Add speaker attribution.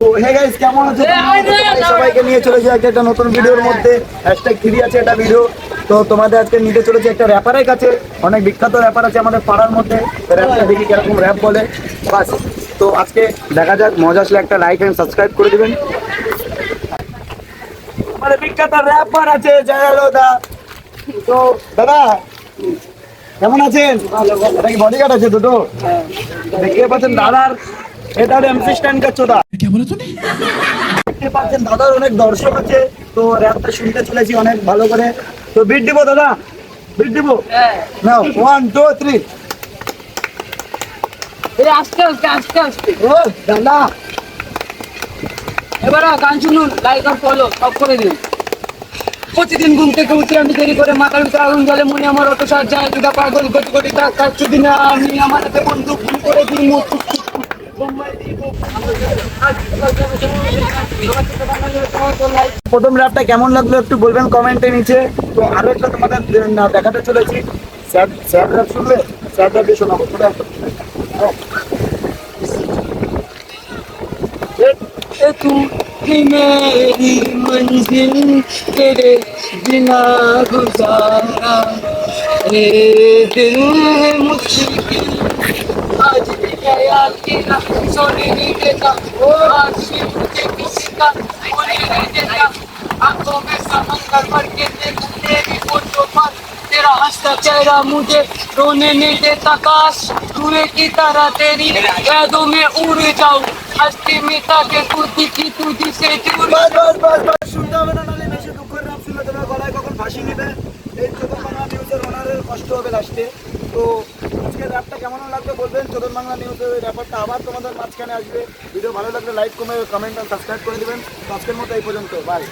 Speaker 1: তো hey guys, কেমন আছো? সবাইকে নিয়ে চলেছি একটা নতুন ভিডিওর মধ্যে। #3 আছে এটা ভিডিও। তো তোমাদের আজকে নিতে চলেছি একটা র্যাপারের কাছে। অনেক বিখ্যাত র্যাপার আছে আমাদের পাড়ার মধ্যে। র্যাপটা দেখি কিরকম র্যাপ বলে বাস। তো আজকে দেখা যাক, মজা আসলে একটা লাইক এন্ড সাবস্ক্রাইব করে দিবেন। আমাদের বিখ্যাত র্যাপার আছে জয়ালদা। তো দাদা কেমন আছেন? এটা কি বডিগার্ড আছে দুটো? দেখতে পাচ্ছেন দাদার, এটা এমসি স্ট্যান্ড করছো দা। দেখতে পাচ্ছেন দাদার অনেক দর্শক আছে। তো র্যাপটা শুনতে চলেছি অনেক ভালো করে। তো বিট দিব দাদা, বিট দিব। নাও 1 2 3।
Speaker 2: আস্তে আস্তে আস্তে আস্তে
Speaker 1: ও দাদা,
Speaker 2: এবার গান শুনুন, লাইক আর ফলো সব করে দিন। প্রতিদিন ঘুম থেকে উঠে আমি দেরি করে মাথার ভিতরে আগুন জলে মনে আমার অত সাহায্য যায় দুটা পাগল কোটি কোটি টাকা দিনে আমি আমার হাতে বন্ধু ভুল করে দিই মুখ
Speaker 1: প্রথম র্যাপটা কেমন লাগলো একটু বলবেন কমেন্টে নিচে। তো আরো একটা তোমাদের দেখাতে চলেছি। স্যাড স্যাড র্যাপ শুনবে? স্যাড র্যাপ দিয়ে শোনাবো তোরা।
Speaker 2: ए तू ही मेरी मंजिल तेरे बिना गुजारा ए दिल है मुश्किल आज भी गया तेरा सोने नहीं देता ओ आज भी मुझे किसी का होने नहीं देता आंखों में समंदर भर के देखूं तेरी फोटो पर तेरा हंसता चेहरा मुझे रोने नहीं देता काश धुएं की तरह तेरी यादों में उड़ जाऊं हस्ती मिटा के तू दिखी तुझी से जुड़
Speaker 1: বাস বাস বাস বাস, শুনতে হবে না, নাহলে বেশি দুঃখের রাপ শুনলে তোমার গলায় কখন ফাঁসি নেবে। এই চোদন বাংলা নিউজের ওনারের কষ্ট হবে লাস্টে। তো আজকে র্যাপটা কেমন লাগলো বলবেন। চোদন বাংলা নিউজের র্যাপারটা আবার তোমাদের মাঝখানে আসবে। ভিডিও ভালো লাগলে লাইক কমেন্ট আর সাবস্ক্রাইব করে দিবেন। তো আজকের মতো এই পর্যন্ত, বাই।